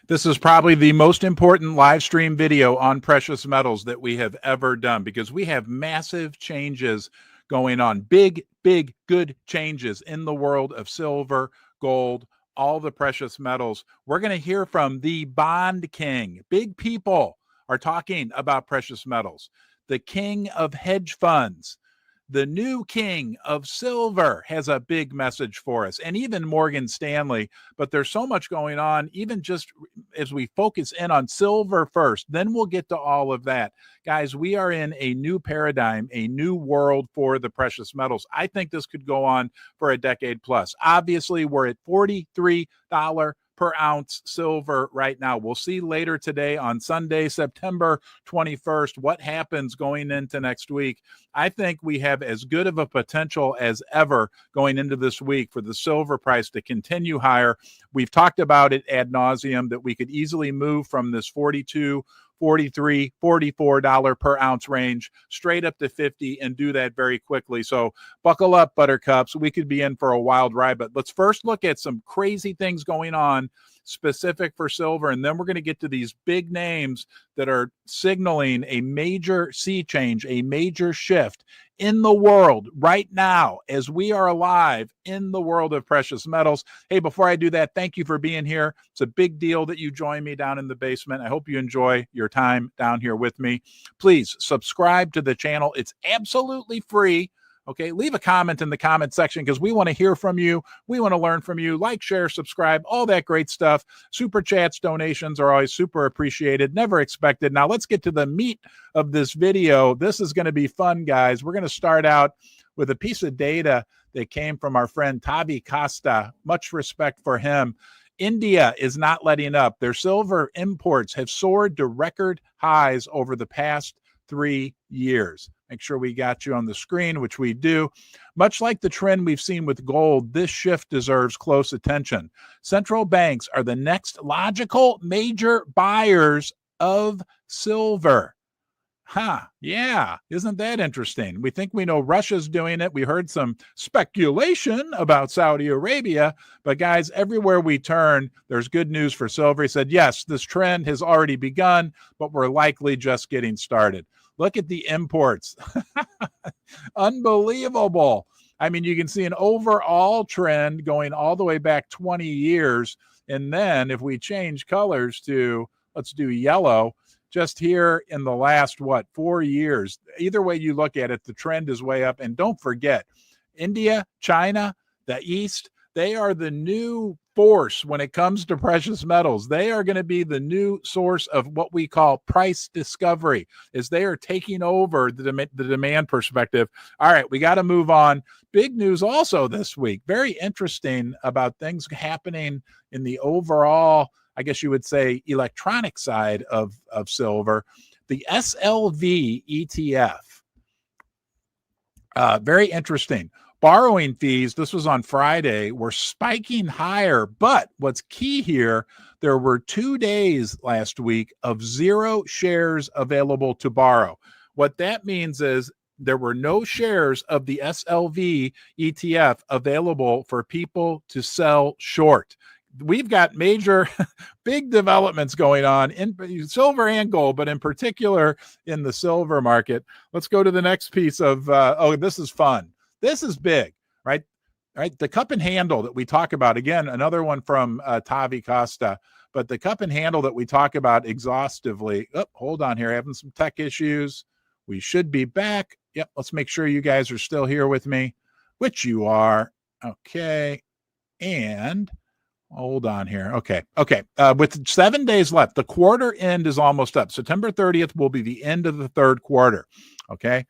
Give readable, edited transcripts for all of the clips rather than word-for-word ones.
This is probably the most important live stream video on precious metals that we have ever done, because we have massive changes going on. Big, good changes in the world of silver, gold, all the precious metals. We're going to hear from the bond king. Big people are talking about precious metals. The king of hedge funds, the new king of silver, has a big message for us, and even Morgan Stanley. But there's so much going on, even just as we focus in on silver first, then we'll get to all of that. Guys, we are in a new paradigm, a new world for the precious metals. I think this could go on for a decade plus. Obviously, we're at $43 per ounce silver right now. We'll see later today on Sunday, September 21st, what happens going into next week. I think we have as good of a potential as ever going into this week for the silver price to continue higher. We've talked about it ad nauseum that we could easily move from this $42, $43, $44 per ounce range straight up to 50 and do that very quickly. So buckle up, buttercups. We could be in for a wild ride, but let's first look at some crazy things going on specific for silver, and then we're going to get to these big names that are signaling a major sea change, a major shift in the world right now as we are alive in the world of precious metals. Hey, before I do that, thank you for being here. It's a big deal that you join me down in the basement. I hope you enjoy your time down here with me. Please subscribe to the channel. It's absolutely free. Okay, leave a comment in the comment section because we want to hear from you. We want to learn from you. Like, share, subscribe, all that great stuff. Super chats, donations are always super appreciated, never expected. Now let's get to the meat of this video. This is going to be fun, guys. We're going to start out with a piece of data that came from our friend Tavi Costa. Much respect for him. India is not letting up. Their silver imports have soared to record highs over the past 3 years. Make sure we got you on the screen, which we do. Much like the trend we've seen with gold, this shift deserves close attention. Central banks are the next logical major buyers of silver. Yeah, isn't that interesting? We think we know Russia's doing it. We heard some speculation about Saudi Arabia, but guys, everywhere we turn, there's good news for silver. He said, yes, this trend has already begun, but we're likely just getting started. Look at the imports. Unbelievable. I mean, you can see an overall trend going all the way back 20 years. And then if we change colors to, let's do yellow, just here in the last, 4 years, either way you look at it, the trend is way up. And don't forget, India, China, the East, they are the new force when it comes to precious metals. They are going to be the new source of what we call price discovery, as they are taking over the demand perspective. All right, we got to move on. Big news also this week, very interesting about things happening in the overall, I guess you would say, electronic side of silver. The SLV ETF, very interesting. Borrowing fees, this was on Friday, were spiking higher. But what's key here, there were 2 days last week of 0 shares available to borrow. What that means is there were no shares of the SLV ETF available for people to sell short. We've got major big developments going on in silver and gold, but in particular in the silver market. Let's go to the next piece of, this is fun. This is big, right? Right. The cup and handle that we talk about, again, another one from Tavi Costa, but the cup and handle that we talk about exhaustively. Oh, hold on here. Having some tech issues. We should be back. Yep. Let's make sure you guys are still here with me, which you are. Okay. And hold on here. Okay. With 7 days left, the quarter end is almost up. September 30th will be the end of the third quarter. Okay.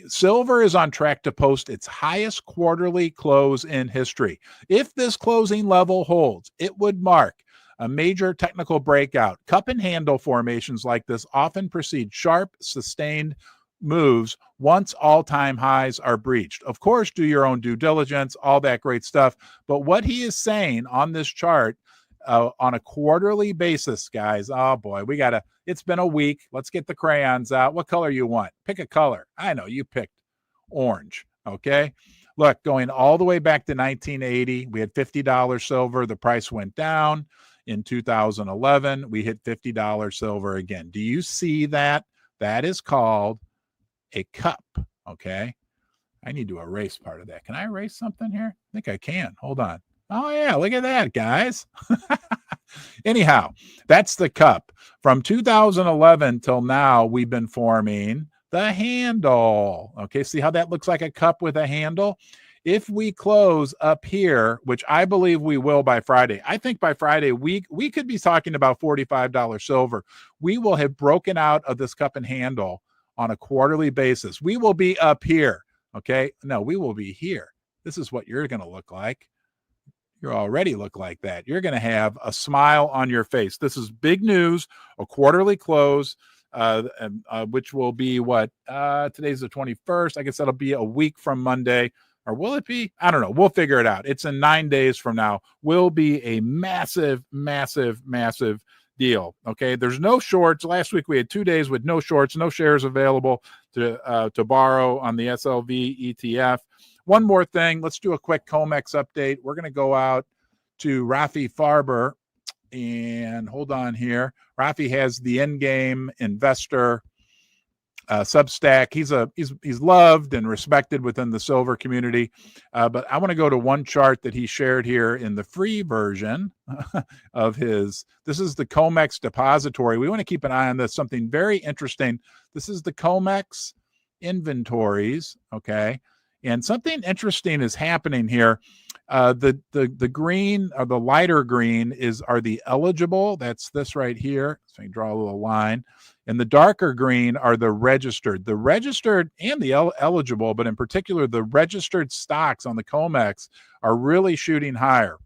Silver is on track to post its highest quarterly close in history. If this closing level holds, it would mark a major technical breakout. Cup and handle formations like this often precede sharp, sustained moves once all-time highs are breached. Of course, do your own due diligence, all that great stuff. But what he is saying on this chart, on a quarterly basis, guys, oh boy, it's been a week. Let's get the crayons out. What color you want? Pick a color. I know you picked orange. Okay. Look, going all the way back to 1980, we had $50 silver. The price went down. In 2011, we hit $50 silver again. Do you see that? That is called a cup, okay? I need to erase part of that. Can I erase something here? I think I can. Hold on. Oh, yeah, look at that, guys. Anyhow, that's the cup. From 2011 till now, we've been forming the handle. Okay, see how that looks like a cup with a handle? If we close up here, which I believe we will by Friday, I think by Friday we could be talking about $45 silver. We will have broken out of this cup and handle on a quarterly basis. We will be up here, okay? No, we will be here. This is what you're going to look like. You already look like that. You're going to have a smile on your face. This is big news, a quarterly close, which will be what? Today's the 21st. I guess that'll be a week from Monday. Or will it be? I don't know. We'll figure it out. It's in 9 days from now. Will be a massive, massive, massive deal. Okay. There's no shorts. Last week we had 2 days with no shorts, no shares available to borrow on the SLV ETF. One more thing. Let's do a quick Comex update. We're going to go out to Rafi Farber and hold on here. Rafi has the Endgame Investor Substack. He's loved and respected within the silver community, but I want to go to one chart that he shared here in the free version of his. This is the Comex depository. We want to keep an eye on this. Something very interesting. This is the Comex inventories. Okay, and something interesting is happening here. The green or the lighter green are the eligible. That's this right here. So I can draw a little line. And the darker green are the registered. The registered and the eligible, but in particular, the registered stocks on the Comex are really shooting higher.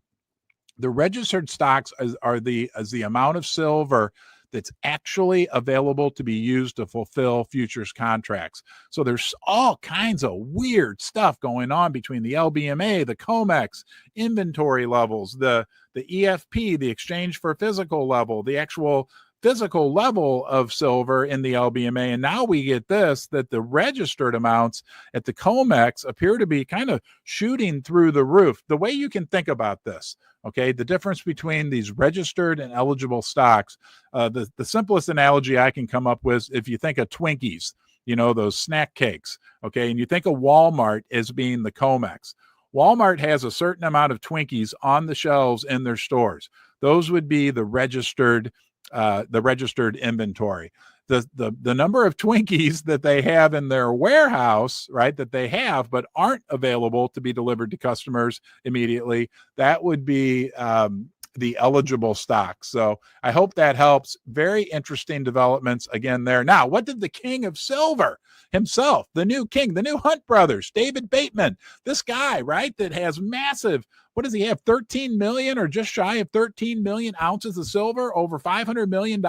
The registered stocks is the amount of silver that's actually available to be used to fulfill futures contracts. So there's all kinds of weird stuff going on between the LBMA, the Comex, inventory levels, the EFP, the exchange for physical level, the actual physical level of silver in the LBMA. And now we get this, that the registered amounts at the Comex appear to be kind of shooting through the roof. The way you can think about this, okay, the difference between these registered and eligible stocks, the simplest analogy I can come up with, if you think of Twinkies, you know, those snack cakes, okay, and you think of Walmart as being the Comex. Walmart has a certain amount of Twinkies on the shelves in their stores. Those would be the registered inventory. The number of Twinkies that they have in their warehouse, right, that they have but aren't available to be delivered to customers immediately, that would be the eligible stock. So I hope that helps. Very interesting developments again there. Now, what did the king of silver himself, the new king, the new Hunt brothers, David Bateman, this guy, right, that has massive, what does he have, 13 million or just shy of 13 million ounces of silver, over $500 million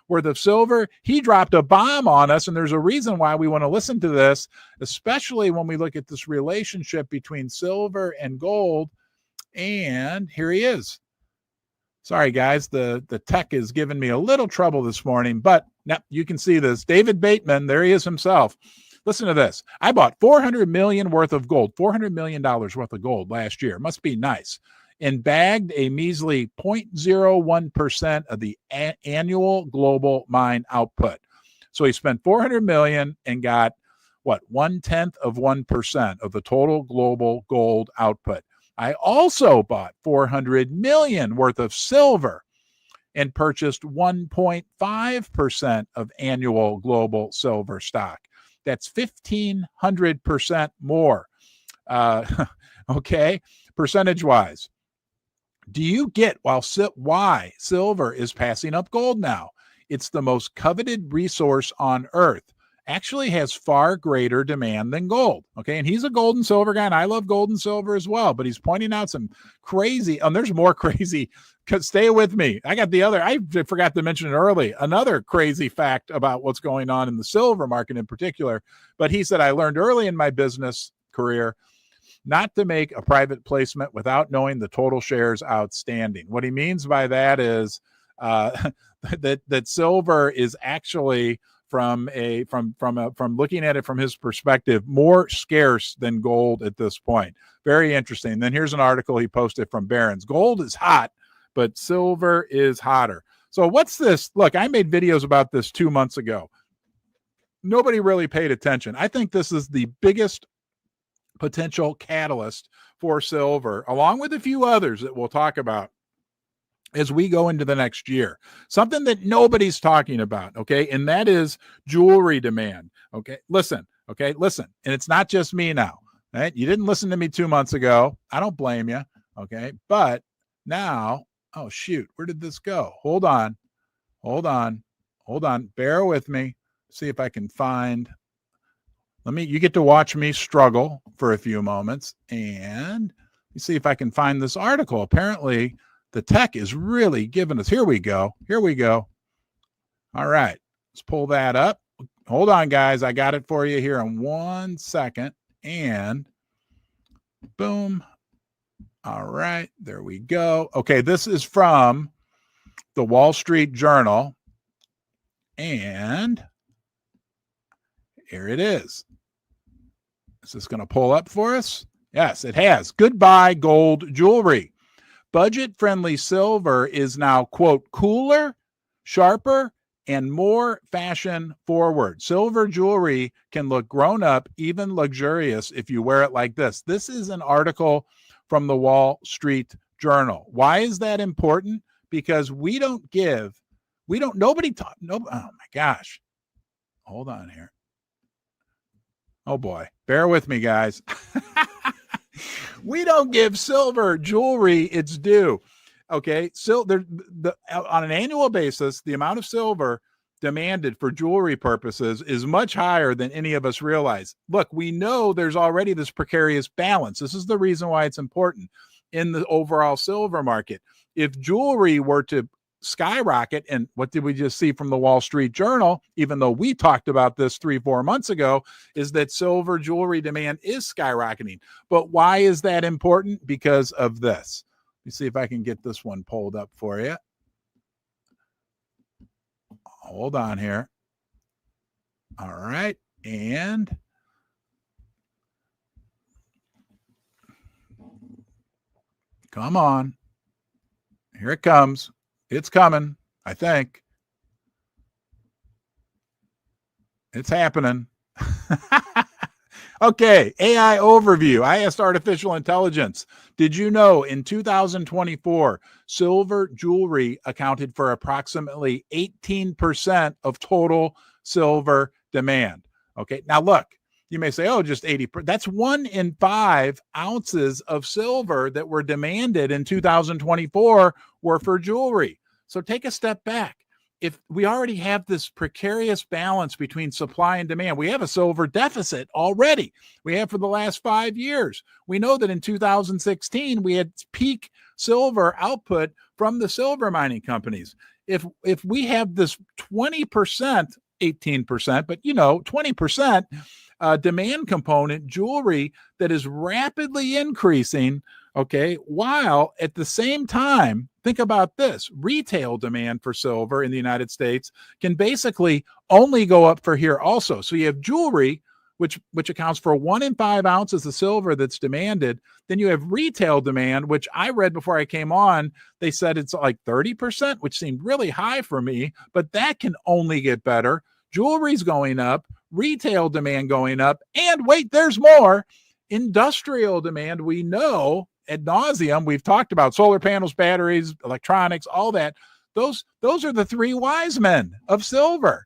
worth of silver? He dropped a bomb on us, and there's a reason why we want to listen to this, especially when we look at this relationship between silver and gold. And here he is. Sorry, guys, the tech is giving me a little trouble this morning, but now you can see this. David Bateman, there he is himself. Listen to this. I bought $400 million worth of gold, $400 million worth of gold last year. Must be nice. And bagged a measly 0.01% of the annual global mine output. So he spent $400 million and got, what, 0.1% of the total global gold output. I also bought $400 million worth of silver and purchased 1.5% of annual global silver stock. That's 1,500% more. Okay, percentage-wise. Do you get why silver is passing up gold now? It's the most coveted resource on Earth. Actually has far greater demand than gold. Okay. And he's a gold and silver guy, and I love gold and silver as well, but he's pointing out some crazy, there's more crazy, because stay with me. I forgot to mention it early, another crazy fact about what's going on in the silver market in particular. But he said, I learned early in my business career not to make a private placement without knowing the total shares outstanding. What he means by that is that silver is actually, from looking at it from his perspective, more scarce than gold at this point. Very interesting. Then here's an article he posted from Barron's. Gold is hot, but silver is hotter. So what's this? Look, I made videos about this 2 months ago. Nobody really paid attention. I think this is the biggest potential catalyst for silver, along with a few others that we'll talk about as we go into the next year. Something that nobody's talking about, okay? And that is jewelry demand, okay? Listen. And it's not just me now, right? You didn't listen to me 2 months ago. I don't blame you, okay? But now, oh, shoot, where did this go? Hold on. Bear with me. See if I can find, you get to watch me struggle for a few moments, and you see if I can find this article. Apparently, the tech is really giving us, here we go. All right, let's pull that up. Hold on, guys. I got it for you here in 1 second, and boom. All right, there we go. Okay, this is from the Wall Street Journal, and here it is. Is this going to pull up for us? Yes, it has. Goodbye, gold jewelry. Budget-friendly silver is now, quote, cooler, sharper, and more fashion-forward. Silver jewelry can look grown-up, even luxurious if you wear it like this. This is an article from the Wall Street Journal. Why is that important? Because oh my gosh. Hold on here. Oh boy, bear with me, guys. We don't give silver jewelry its due. Okay, so on an annual basis, the amount of silver demanded for jewelry purposes is much higher than any of us realize. Look, we know there's already this precarious balance. This is the reason why it's important in the overall silver market. If jewelry were to skyrocket, and what did we just see from the Wall Street Journal, even though we talked about this 3-4 months ago, is that silver jewelry demand is skyrocketing. But why is that important? Because of this. Let me see if I can get this one pulled up for you. Hold on here. All right, and come on. Here it comes. It's coming, I think. It's happening. Okay, AI overview. I asked artificial intelligence. Did you know in 2024, silver jewelry accounted for approximately 18% of total silver demand? Okay, now look, you may say, oh, just 80%. That's 1 in 5 ounces of silver that were demanded in 2024 were for jewelry. So take a step back. If we already have this precarious balance between supply and demand, we have a silver deficit already. We have for the last 5 years. We know that in 2016, we had peak silver output from the silver mining companies. If we have this 20%, 18%, but 20% demand component, jewelry that is rapidly increasing, okay, while at the same time, think about this, retail demand for silver in the United States can basically only go up for here also. So you have jewelry, which accounts for 1 in 5 ounces of silver that's demanded. Then you have retail demand, which I read before I came on. They said it's like 30%, which seemed really high for me, but that can only get better. Jewelry's going up, retail demand going up, and wait, there's more. Industrial demand, we know ad nauseum, we've talked about solar panels, batteries, electronics, all that. Those are the 3 wise men of silver.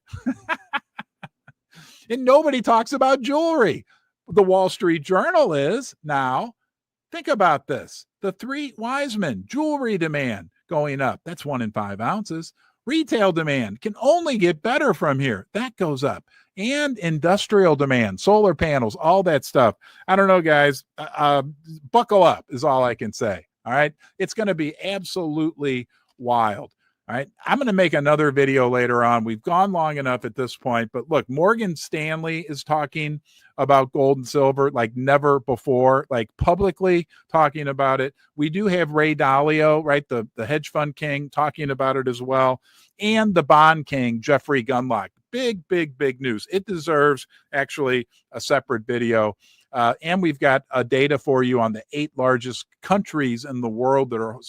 And nobody talks about jewelry. The Wall Street Journal is now. Think about this. The 3 wise men, jewelry demand going up. That's 1 in 5 ounces. Retail demand can only get better from here. That goes up. And industrial demand, solar panels, all that stuff. I don't know, guys. Buckle up is all I can say. All right. It's going to be absolutely wild. All right. I'm going to make another video later on. We've gone long enough at this point. But look, Morgan Stanley is talking about gold and silver like never before, like publicly talking about it. We do have Ray Dalio, right? The hedge fund king, talking about it as well. And the bond king, Jeffrey Gundlach. big, big, big news. It deserves actually a separate video. And we've got data for you on the 8 largest countries in the world that are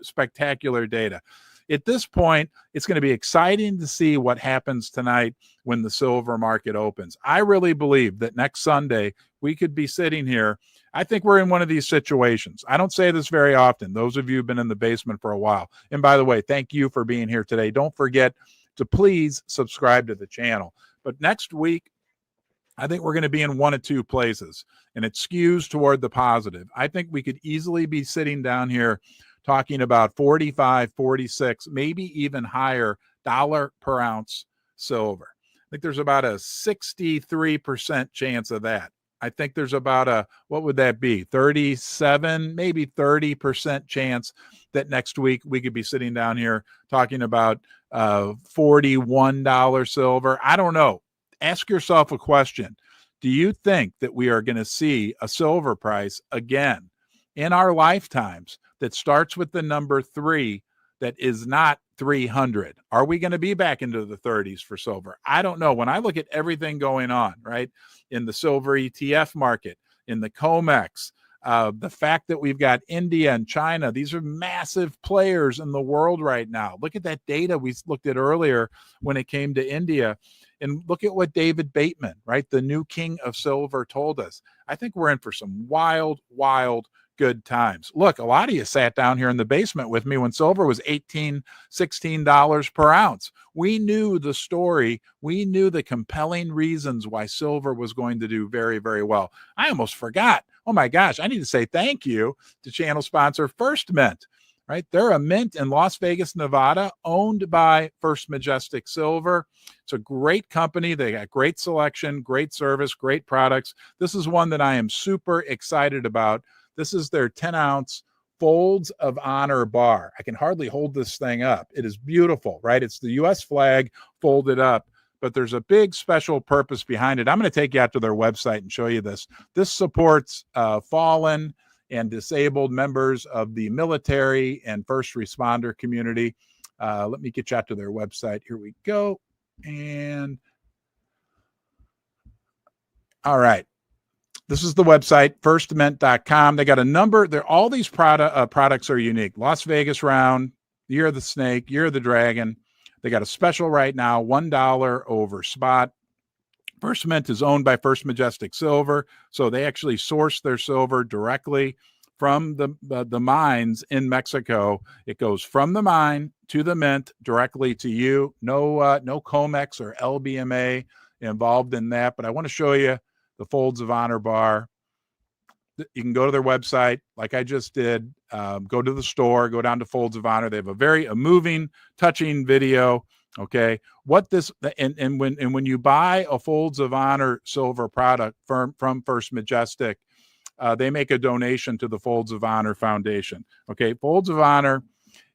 spectacular data. At this point, it's going to be exciting to see what happens tonight when the silver market opens. I really believe that next Sunday, we could be sitting here. I think we're in one of these situations. I don't say this very often. Those of you who've been in the basement for a while. And by the way, thank you for being here today. Don't forget to please subscribe to the channel. But next week, I think we're going to be in one of two places, and it skews toward the positive. I think we could easily be sitting down here talking about 45, 46, maybe even higher dollar per ounce silver. I think there's about a 63% chance of that. I think there's about a, what would that be? 37, maybe 30% chance that next week we could be sitting down here talking about $41 silver. I don't know. Ask yourself a question. Do you think that we are going to see a silver price again in our lifetimes that starts with the number 3 that is not 300? Are we going to be back into the 30s for silver? I don't know. When I look at everything going on, right, in the silver ETF market, in the Comex, the fact that we've got India and China, these are massive players in the world right now. Look at that data we looked at earlier when it came to India. And look at what David Bateman, right, the new king of silver, told us. I think we're in for some wild, wild good times. Look, a lot of you sat down here in the basement with me when silver was $18, $16 per ounce. We knew the story. We knew the compelling reasons why silver was going to do very, very well. I almost forgot. Oh my gosh, I need to say thank you to channel sponsor First Mint, right? They're a mint in Las Vegas, Nevada, owned by First Majestic Silver. It's a great company. They got great selection, great service, great products. This is one that I am super excited about. This is their 10-ounce Folds of Honor bar. I can hardly hold this thing up. It is beautiful, right? It's the U.S. flag folded up, but there's a big special purpose behind it. I'm going to take you out to their website and show you this. This supports fallen and disabled members of the military and first responder community. Let me get you out to their website. Here we go. And all right. This is the website, firstmint.com. They got a number. All these products are unique. Las Vegas round, Year of the Snake, Year of the Dragon. They got a special right now, $1 over spot. First Mint is owned by First Majestic Silver, so they actually source their silver directly from the mines in Mexico. It goes from the mine to the mint directly to you. No Comex or LBMA involved in that, but I want to show you the Folds of Honor bar. You can go to their website like I just did. Go to the store, go down to Folds of Honor. They have a moving, touching video. Okay. What this and when you buy a Folds of Honor silver product from First Majestic, they make a donation to the Folds of Honor Foundation. Okay. Folds of Honor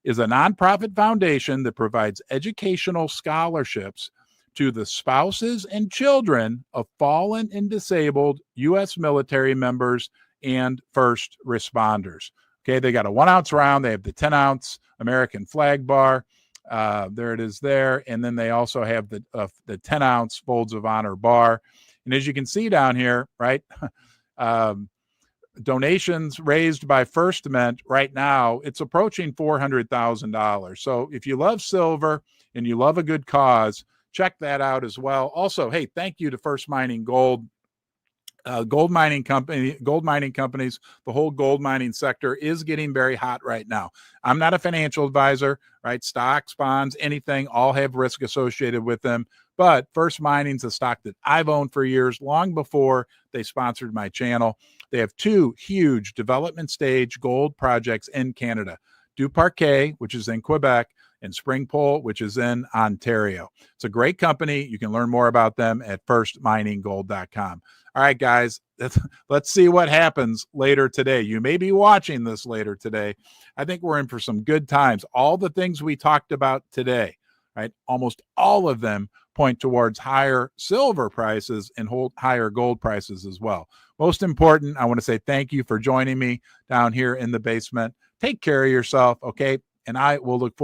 is a nonprofit foundation that provides educational scholarships to the spouses and children of fallen and disabled U.S. military members and first responders. Okay, they got a 1-ounce round. They have the 10-ounce American flag bar. There it is there. And then they also have the 10-ounce Folds of Honor bar. And as you can see down here, right, donations raised by First Mint right now, it's approaching $400,000. So if you love silver and you love a good cause, check that out as well. Also, hey, thank you to First Mining Gold. Gold mining companies, the whole gold mining sector is getting very hot right now. I'm not a financial advisor, right? Stocks, bonds, anything, all have risk associated with them. But First Mining's a stock that I've owned for years, long before they sponsored my channel. They have 2 huge development stage gold projects in Canada. Du Parquet, which is in Quebec, and Springpole, which is in Ontario. It's a great company. You can learn more about them at firstmininggold.com. All right, guys, let's see what happens later today. You may be watching this later today. I think we're in for some good times. All the things we talked about today, right, almost all of them point towards higher silver prices and higher gold prices as well. Most important, I want to say thank you for joining me down here in the basement. Take care of yourself, okay? And I will look forward